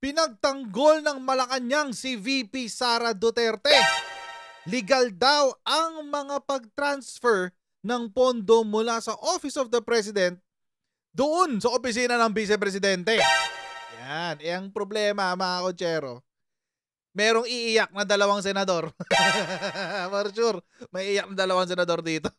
Pinagtanggol ng Malacanang si VP Sara Duterte. Legal daw ang mga pag-transfer ng pondo mula sa Office of the President doon sa opisina ng Vice Presidente. Yan. Ang problema, mga kotsero, merong iiyak na dalawang senador. For sure, may iiyak na dalawang senador dito.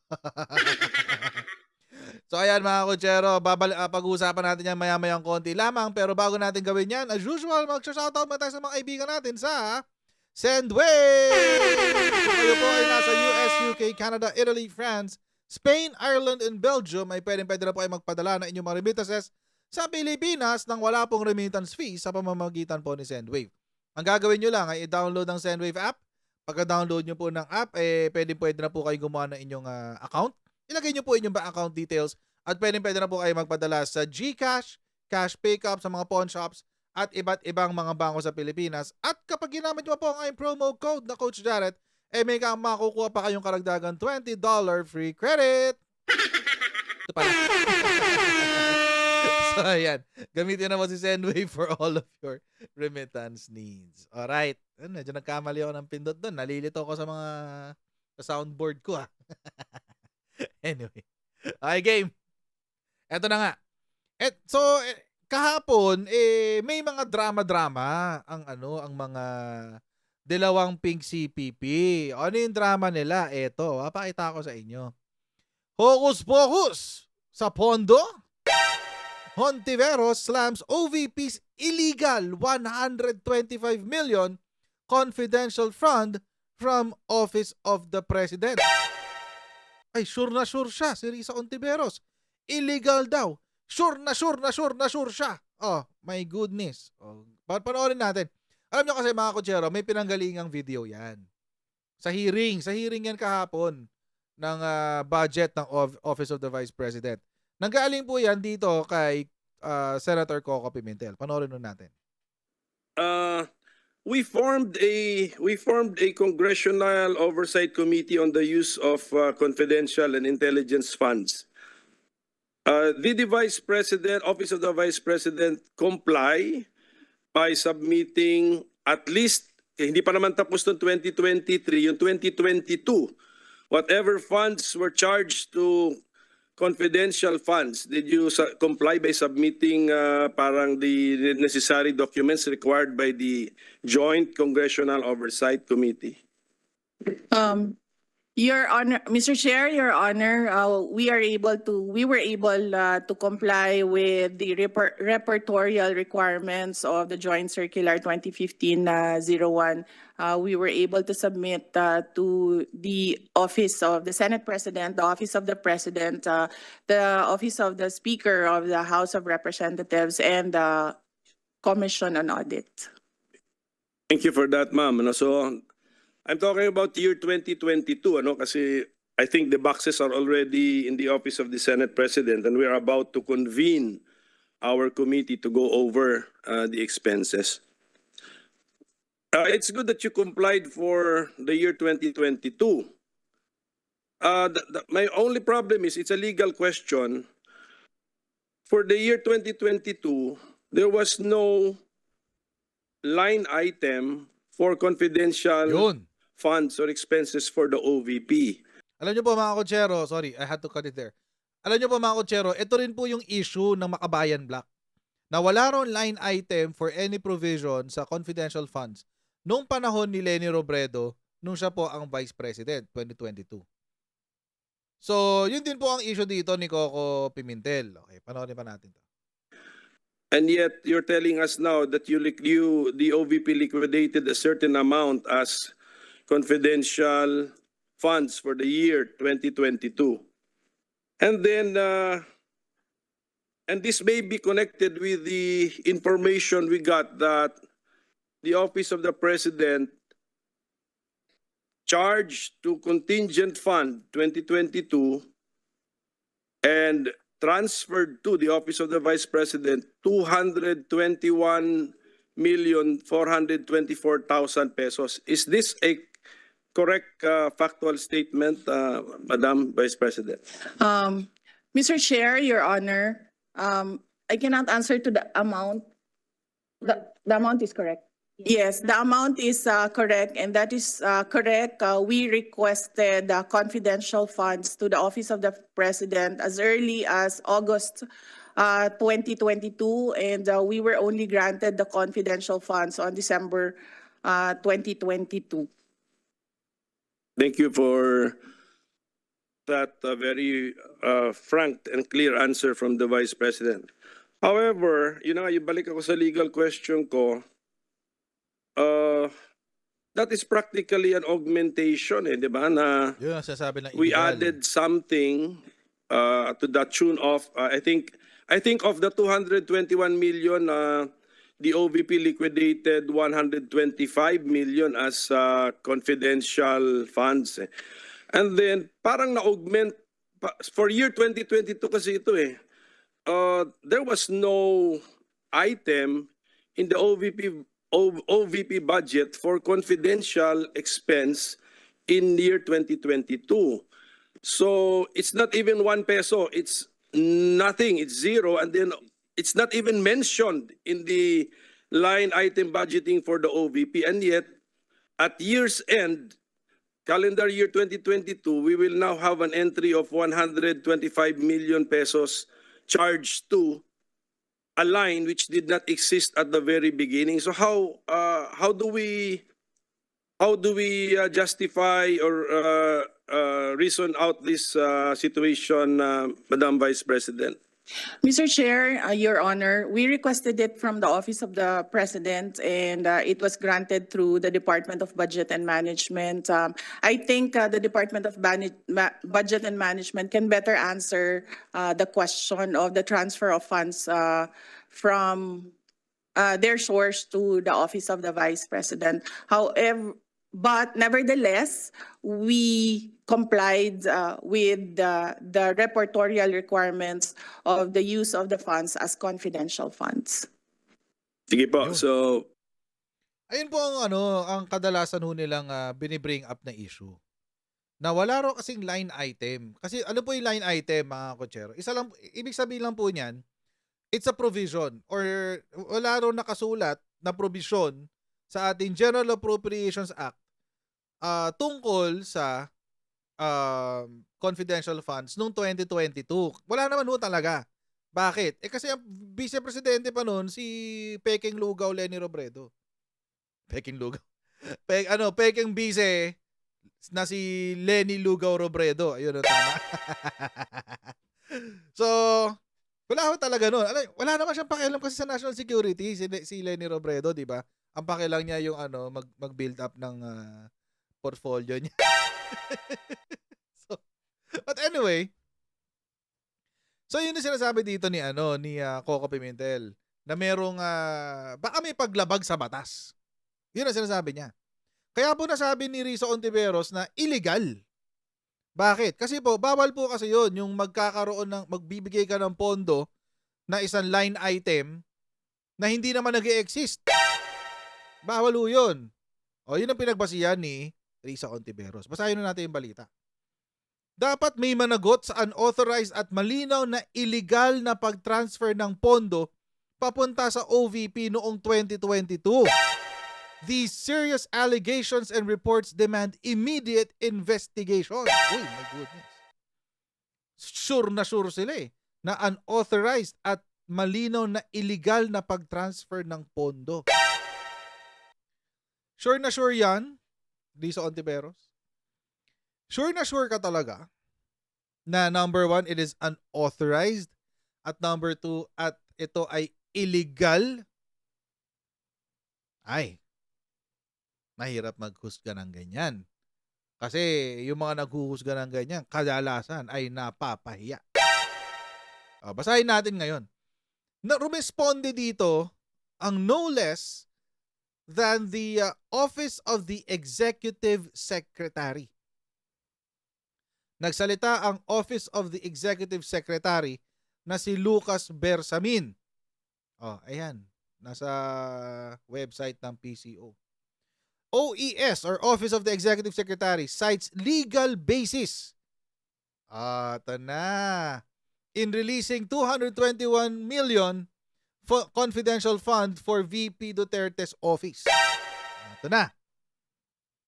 So ayan mga kutsero, pag-uusapan natin yan maya-mayang konti lamang. Pero bago natin gawin yan, as usual, mag-shoutout muna tayo sa mga kaibigan natin sa Sendwave! Kung kayo po ay nasa US, UK, Canada, Italy, France, Spain, Ireland, and Belgium, ay pwede na po ay magpadala ng inyong mga remittances sa Pilipinas nang wala pong remittance fee sa pamamagitan po ni Sendwave. Ang gagawin nyo lang ay i-download ang Sendwave app. Pagka-download nyo po ng app, pwede na po kayo gumawa ng inyong account. Ilagay nyo po inyong bank account details at pwede na po kayo magpadala sa GCash, cash pickup sa mga pawn shops at iba't ibang mga bangko sa Pilipinas. At kapag ginamit mo po ang promo code na Coach Jared, may makukuha pa kayong karagdagan $20 free credit. Ito pala. So ayan, gamitin na mo si Sendwave for all of your remittance needs. Alright. Medyo nagkamali ako ng pindot doon. Nalilito ako sa mga soundboard ko Anyway. Okay, game. Eto na nga. Kahapon, may mga drama-drama ang mga dalawang pink CPP. Ano yung drama nila? Eto, papakita ko sa inyo. Hocus Pocus sa pondo. Hontiveros slams OVP's illegal 125 million confidential fund from Office of the President. Ay, sure na sure siya si Risa Hontiveros. Illegal daw. Sure na sure siya. Oh, my goodness. Oh, panoorin natin. Alam nyo kasi mga kutsero, may pinanggalingang video yan. Sa hearing yan kahapon ng budget ng Office of the Vice President. Nanggaling po yan dito kay Senator Coco Pimentel. Panoorin nun natin. We formed a congressional oversight committee on the use of confidential and intelligence funds. Did the Vice President, Office of the Vice President, comply by submitting at least, hindi pa naman tapos ng 2023, yung 2022, whatever funds were charged to confidential funds, did you comply by submitting parang the necessary documents required by the Joint Congressional Oversight Committee? Your Honor, Mr. Chair, Your Honor, we were able to comply with the repertorial requirements of the Joint Circular 2015-01. We were able to submit to the Office of the Senate President, the Office of the President, the Office of the Speaker of the House of Representatives, and the Commission on Audit. Thank you for that, ma'am. So, I'm talking about year 2022, kasi I think the boxes are already in the Office of the Senate President and we are about to convene our committee to go over the expenses. It's good that you complied for the year 2022. My only problem is it's a legal question. For the year 2022, there was no line item for confidential funds or expenses for the OVP. Alam nyo po mga kutsero, sorry, I had to cut it there. Alam nyo po mga kutsero, ito rin po yung issue ng Makabayan Black. Na wala ron line item for any provision sa confidential funds nung panahon ni Leni Robredo nung siya po ang Vice President, 2022. So, yun din po ang issue dito ni Coco Pimentel. Okay, panoorin pa natin to. And yet, you're telling us now that the OVP liquidated a certain amount as confidential funds for the year 2022. And then, and this may be connected with the information we got that the Office of the President charged to contingent fund 2022 and transferred to the Office of the Vice President 221,424,000 pesos. Is this a correct factual statement, Madam Vice President? Mr. Chair, Your Honor, I cannot answer to the amount The amount is correct. Yes, the amount is correct, and that is correct. We requested confidential funds to the Office of the President as early as August 2022, and we were only granted the confidential funds on December 2022. Thank you for that very frank and clear answer from the Vice President. However, ibalik ako sa legal question ko. That is practically an augmentation, di ba? Na Yun ang sasabi ng we illegal. added something to the tune of I think of the 221 million, the OVP liquidated 125 million as confidential funds. And then parang na-augment for year 2022 kasi ito eh. There was no item in the OVP budget for confidential expense in year 2022. So it's not even 1 peso. It's nothing. It's zero. And then it's not even mentioned in the line item budgeting for the OVP. And yet, at year's end, calendar year 2022, we will now have an entry of 125 million pesos charged to a line which did not exist at the very beginning. So how do we justify or reason out this situation, Madam Vice President? Mr. Chair, Your Honor, we requested it from the Office of the President, and it was granted through the Department of Budget and Management. I think the Department of Budget and Management can better answer the question of the transfer of funds from their source to the Office of the Vice President. However, but nevertheless, we complied with the reportorial requirements of the use of the funds as confidential funds. Sige po. So, Ayun po ang kadalasan ho nilang binibring up na issue. Na wala raw kasing line item. Kasi ano po yung line item, mga kotsero? Isa lang, ibig sabihin lang po niyan, it's a provision or wala raw nakasulat na provision sa ating General Appropriations Act tungkol sa confidential funds noong 2022. Wala naman ho talaga. Bakit? Kasi ang vice-presidente pa noon si Peking Lugaw Leni Robredo. Peking Lugaw. Peking vice na si Leni Lugaw Robredo. Ayun, tama. So, wala ho talaga noon. Wala naman siyang pakialam kasi sa national security si Leni Robredo, di ba? Ang pakialam niya yung mag-build up ng portfolio niya. But anyway, so yun yung sinasabi dito ni Coco Pimentel na merong baka may paglabag sa batas. Yun ang sinasabi niya. Kaya po nasabi ni Risa Ontiveros na illegal. Bakit? Kasi po bawal po kasi yun yung magbibigay ka ng pondo na isang line item na hindi naman nag-e-exist. Bawal po yun. O yun ang pinagbasihan ni Risa Ontiveros. Basahin na natin yung balita. Dapat may managot sa unauthorized at malinaw na illegal na pag-transfer ng pondo papunta sa OVP noong 2022. These serious allegations and reports demand immediate investigation. Uy, my goodness. Sure na sure sila na unauthorized at malinaw na illegal na pag-transfer ng pondo. Sure na sure yan, Risa Ontiveros? Sure na sure ka talaga na number 1, it is unauthorized at number 2, at ito ay illegal? Ay, mahirap maghusga ng ganyan. Kasi yung mga naghuhusga ng ganyan, kadalasan ay napapahiya. Basahin natin ngayon. Rumisponde dito ang no less than the Office of the Executive Secretary. Nagsalita ang Office of the Executive Secretary na si Lucas Bersamin. Ayan. Nasa website ng PCO. OES or Office of the Executive Secretary cites legal basis. Ito na. In releasing 221 million confidential fund for VP Duterte's office. Ito na.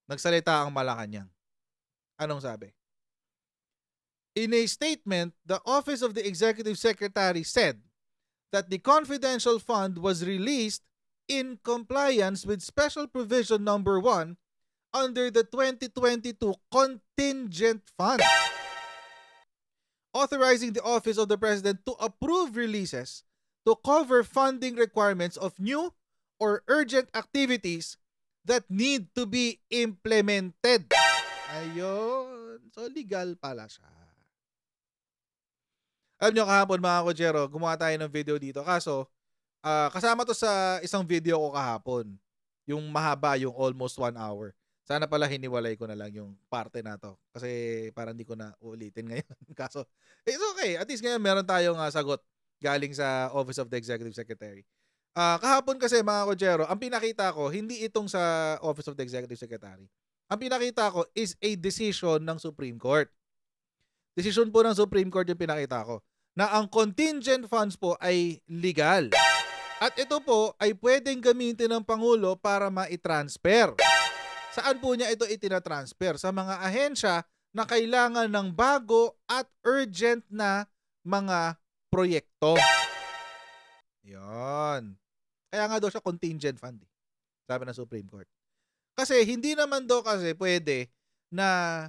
Nagsalita ang Malacanang. Anong sabi? In a statement, the Office of the Executive Secretary said that the confidential fund was released in compliance with Special Provision Number 1 under the 2022 Contingent Fund, authorizing the Office of the President to approve releases to cover funding requirements of new or urgent activities that need to be implemented. Ayun. So, legal pala siya. Alam nyo, kahapon mga Kojero, gumawa tayo ng video dito. Kaso, kasama to sa isang video ko kahapon. Yung mahaba, yung almost 1 hour. Sana pala hiniwalay ko na lang yung parte na to. Kasi parang hindi ko na ulitin ngayon. Kaso, it's okay. At least ngayon meron tayong sagot galing sa Office of the Executive Secretary. Kahapon kasi mga Kojero, ang pinakita ko, hindi itong sa Office of the Executive Secretary. Ang pinakita ko is a decision ng Supreme Court. Decision po ng Supreme Court yung pinakita ko na ang contingent funds po ay legal. At ito po ay pwedeng gamitin ng Pangulo para ma-transfer. Saan po niya ito itinatransfer? Sa mga ahensya na kailangan ng bago at urgent na mga proyekto. Yan. Kaya nga daw siya contingent fund. Sabi ng Supreme Court. Kasi hindi naman daw kasi pwede na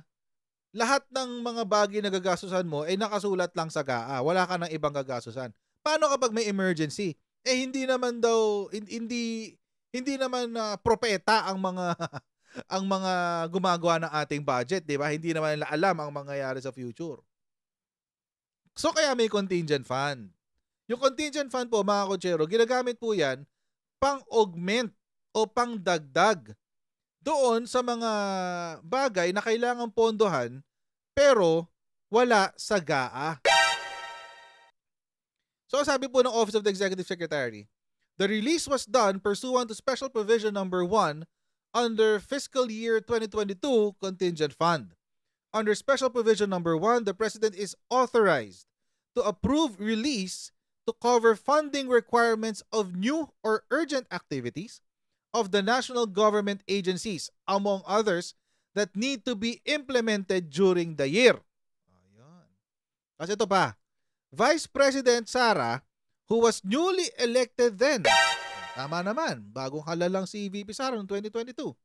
lahat ng mga bagay na gagastusan mo ay nakasulat lang sa GAA. Wala ka ng ibang gagastusan. Paano kapag may emergency? Hindi naman daw hindi naman propeta ang mga ang mga gumagawa ng ating budget, 'di ba? Hindi naman nila alam ang mangyayari sa future. So kaya may contingent fund. Yung contingent fund po, mga Kojero, ginagamit po 'yan pang-augment o pang-dagdag doon sa mga bagay na kailangang pondohan pero wala sa GAA. So sabi po ng Office of the Executive Secretary, the release was done pursuant to Special Provision Number 1 under Fiscal Year 2022 Contingent Fund. Under Special Provision Number 1, the President is authorized to approve release to cover funding requirements of new or urgent activities of the national government agencies, among others, that need to be implemented during the year. Ayan. Kasi ito pa, Vice President Sara, who was newly elected then, tama naman, bagong halalang si VP Sara noong 2022,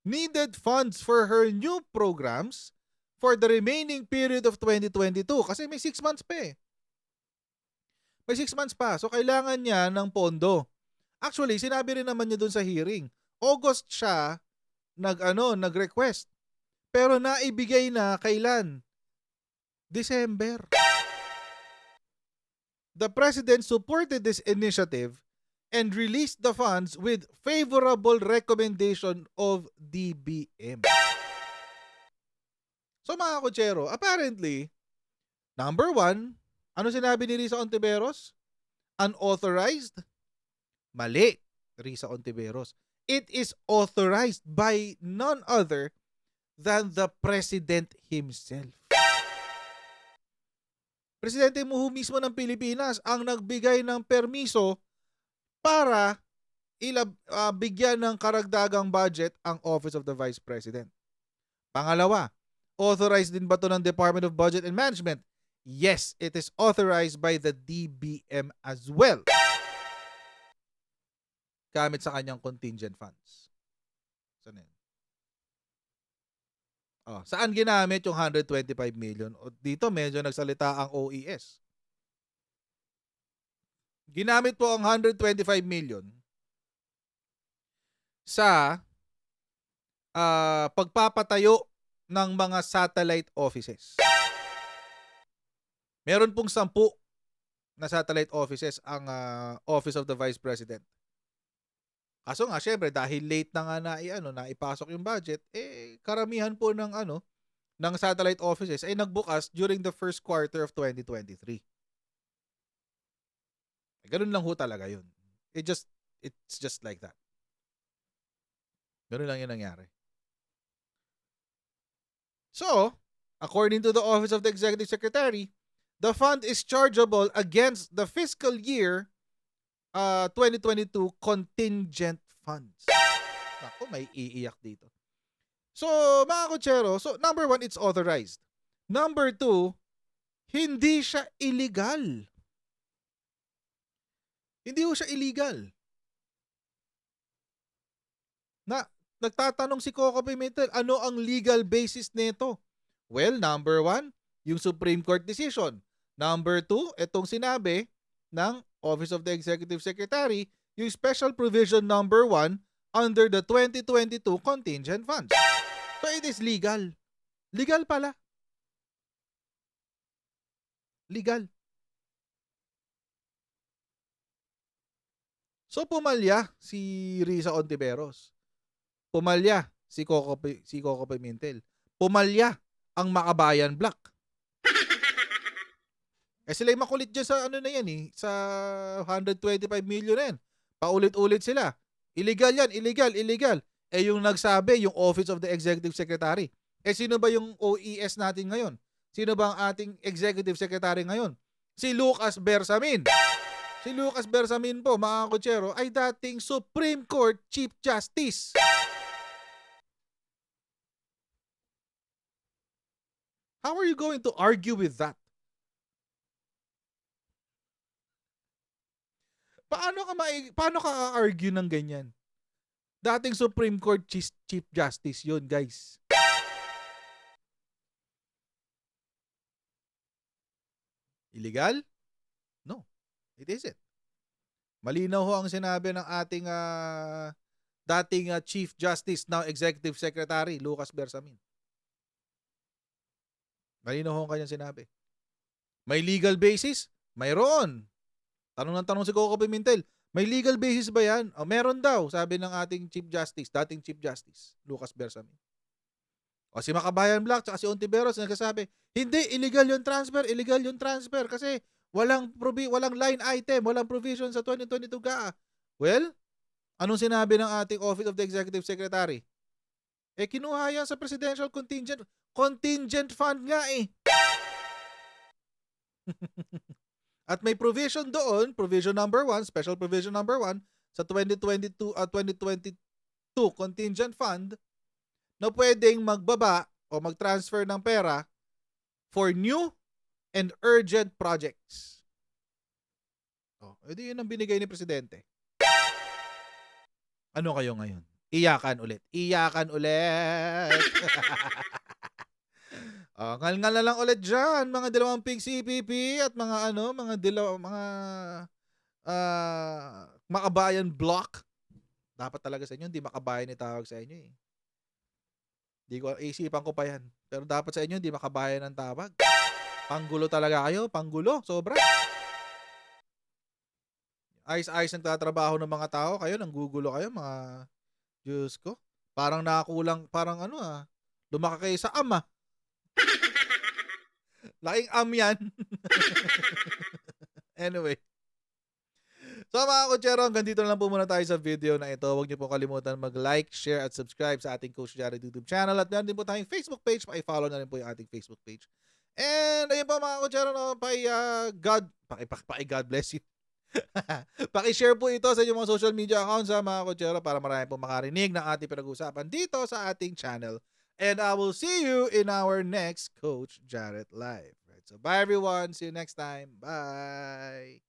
needed funds for her new programs for the remaining period of 2022 kasi may 6 months pa eh. May 6 months pa, so kailangan niya ng pondo. Actually, sinabi rin naman niya dun sa hearing. August siya nag-request. Pero naibigay na kailan? December. The President supported this initiative and released the funds with favorable recommendation of DBM. So mga Kojero, apparently, number 1, ano sinabi ni Risa Ontiveros? Unauthorized? Mali, Risa Ontiveros. It is authorized by none other than the President himself. Presidente mo mismo ng Pilipinas ang nagbigay ng permiso para bigyan ng karagdagang budget ang Office of the Vice President. Pangalawa, authorized din ba ito ng Department of Budget and Management? Yes, it is authorized by the DBM as well. Gamit sa kanyang contingent funds. Saan yan? Saan ginamit yung 125 million? Dito medyo nagsalita ang OES. Ginamit po ang 125 million sa pagpapatayo ng mga satellite offices. Meron pong 10 na satellite offices ang Office of the Vice President. Kaso nga, syempre, dahil late na nga naipasok yung budget, karamihan po ng satellite offices ay nagbukas during the first quarter of 2023. Ganun lang ho talaga yun. It's just like that. Ganun lang yun nangyari. So, according to the Office of the Executive Secretary, the fund is chargeable against the fiscal year 2022 contingent funds. Naku, may iiyak dito. So, mga kutsero, so number 1, it's authorized. Number 2, hindi siya illegal. Hindi ho siya illegal. Nagtatanong si Coco Pimentel, ano ang legal basis nito? Well, number 1, yung Supreme Court decision. Number 2, itong sinabi ng Office of the Executive Secretary, yung special provision number 1 under the 2022 contingent funds. So it is legal. Legal pala. Legal. So pumalya si Risa Ontiveros. Pumalya si Coco Pimentel. Pumalya ang Makabayan Black. Sila yung makulit dyan sa ano na yan sa 125 million na yan. Paulit-ulit sila. Illegal yan, illegal. Yung nagsabi, yung Office of the Executive Secretary. Sino ba yung OES natin ngayon? Sino ba ang ating Executive Secretary ngayon? Si Lucas Bersamin. Si Lucas Bersamin po, mga kutsero, ay dating Supreme Court Chief Justice. How are you going to argue with that? Paano ka argue ng ganyan? Dating Supreme Court Chief Justice yun, guys. Illegal? No, it isn't. Malinaw ho ang sinabi ng ating dating Chief Justice, now Executive Secretary, Lucas Bersamin. Malinaw ho ang kanyang sinabi. May legal basis? Mayroon. Tanong ng tanong si Coco Pimentel, may legal basis ba yan? Meron daw, sabi ng ating Chief Justice, dating Chief Justice, Lucas Bersamin. O si Makabayan Black, tsaka si Ontiveros, nagsasabi, hindi, illegal yung transfer kasi walang line item, walang provision sa 2022 GAA. Well, anong sinabi ng ating Office of the Executive Secretary? Kinuha yan sa Presidential Contingent Fund nga At may provision doon, provision number 1, special provision number 1 sa 2022 contingent fund na pwedeng magbaba o mag-transfer ng pera for new and urgent projects. Edi yun ang binigay ni Presidente. Ano kayo ngayon? Iyakan ulit. Ngal na lang ulit dyan, mga dalawang pig CPP at mga Makabayan Block. Dapat talaga sa inyo, hindi Makabayan itawag sa inyo Hindi ko, isipan ko pa yan. Pero dapat sa inyo, hindi Makabayan ang tawag. Panggulo talaga kayo, panggulo, sobra. Ayos-ayos ang tatrabaho ng mga tao, kayo, nanggugulo kayo, mga Diyos ko. Parang nakakulang, lumaki kayo sa ama. Laking yan. Anyway. So mga kutsero, hanggang dito na lang po muna tayo sa video na ito. Huwag niyo po kalimutan mag-like, share at subscribe sa ating Coach Jared YouTube channel. At meron din po tayong Facebook page. Paki-follow na rin po yung ating Facebook page. And ayun po mga kutsero, God bless you. Paki-share po ito sa inyong mga social media accounts mga kutsero para marami po makarinig ng ating pinag-uusapan dito sa ating channel. And I will see you in our next Coach Jared Live. Right, so bye everyone. See you next time. Bye.